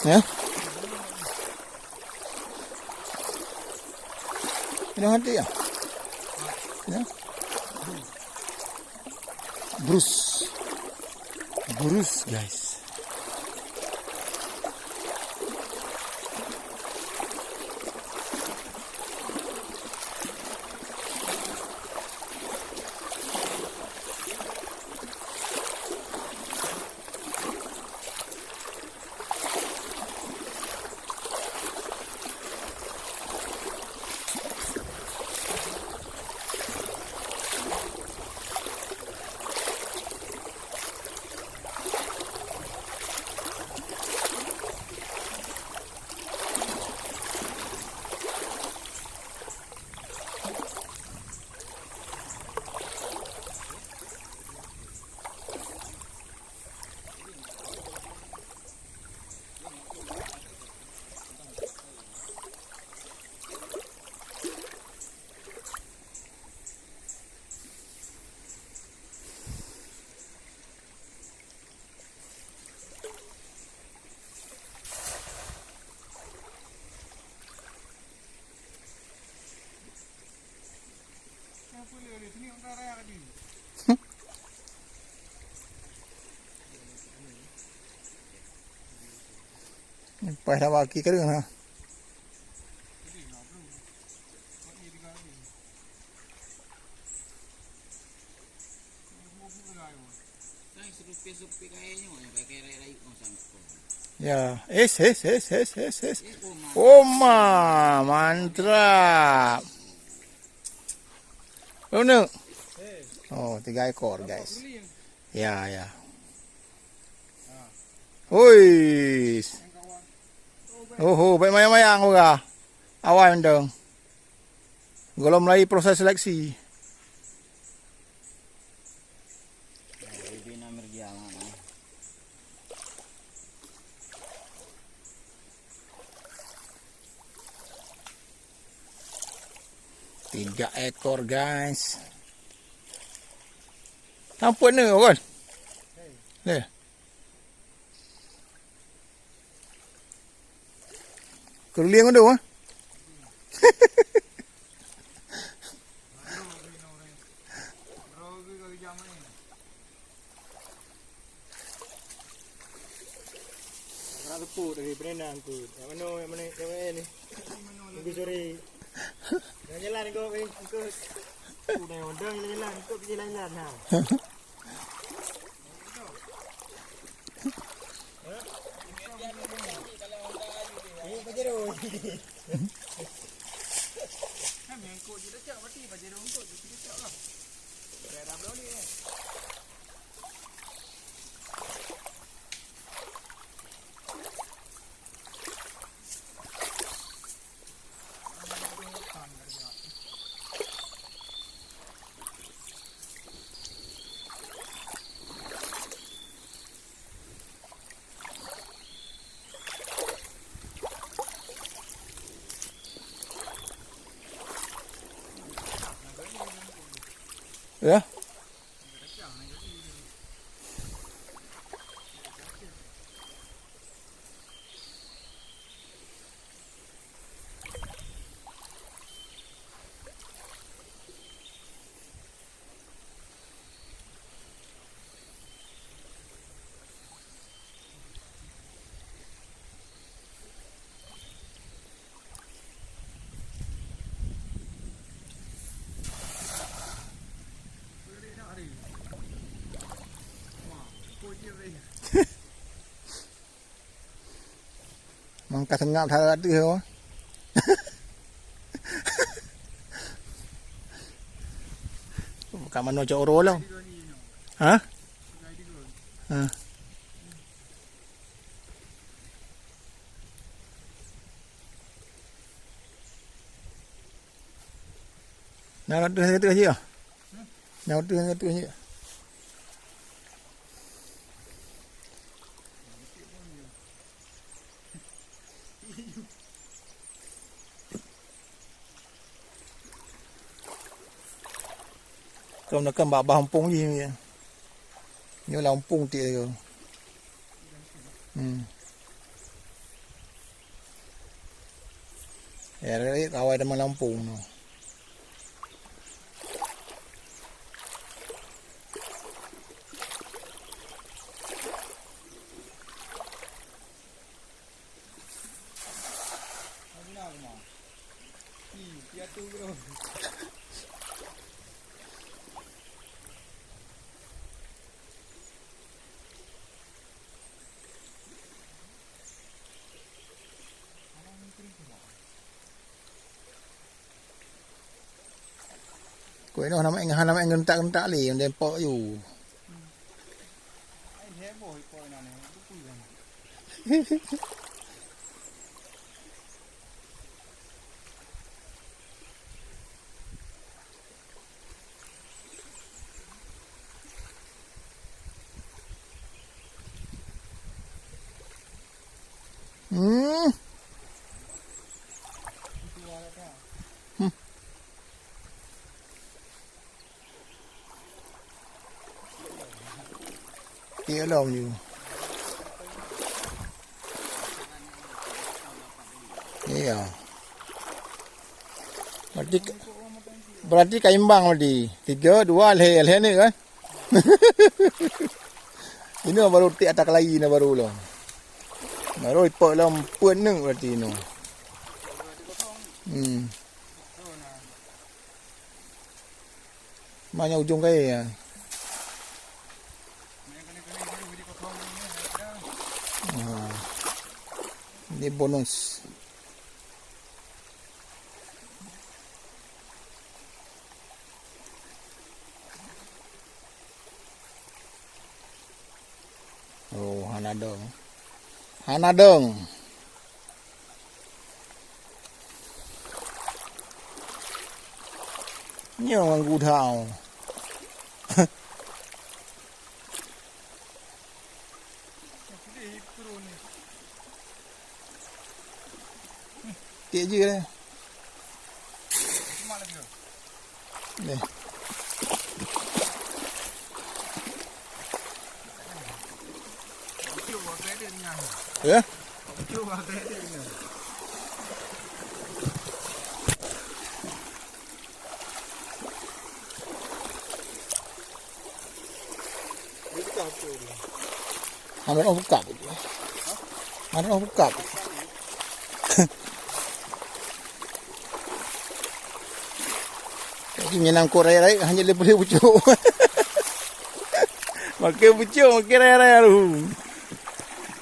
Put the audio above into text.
Ya. Ini hati ya. Ya. Bruce guys. Pai dah bagi kering ha. Ya, es. Oma, mantap. Mana? Oh, 3 ekor guys. Ya. Oi. Oh, baik mayang-mayang orang. Awal mendeng. Belum mulai proses seleksi. Tiga ekor guys. Nampak ni kan? Ni. Keruliang ada ah. Tepuk dari berenang tu. Yang mana ni? Minggu sore. Jalan kau ikut. Udah ondang jalan ikut pergi jalan ha. Eh, Pajero. Kami yang ikut je dah mati Pajero untuk kita cak lah. Dah belum ni. Ya. Mangkat tengah thara tu ho. Bukan mana cak oro lah. Ha? Ha. Nak tu je. Nak tu je. Kau nak kan babah hampung je ni. Ni lah hampung tik tu. Ya, kawai teman Lampung no. Quỷ nó nằm anh ngân tạ liền đem bỏ dù. Kia lòng nhiều. Iya. Berarti kaimbang tadi. 3, 2, leh ni kan. Ini baru tiak tak lagi na baru lah. Baru ipok lah 4 berarti no. Mana ujung kaya ya? Ini bonus. Oh, hanadong. Ini orang gudau. Tiap je lah. Ni. Ya? Ada orang buka. Ada orang buka. Nyenang korai-rai hanya boleh pucuk. Makan pucuk, makan rai-rai lu.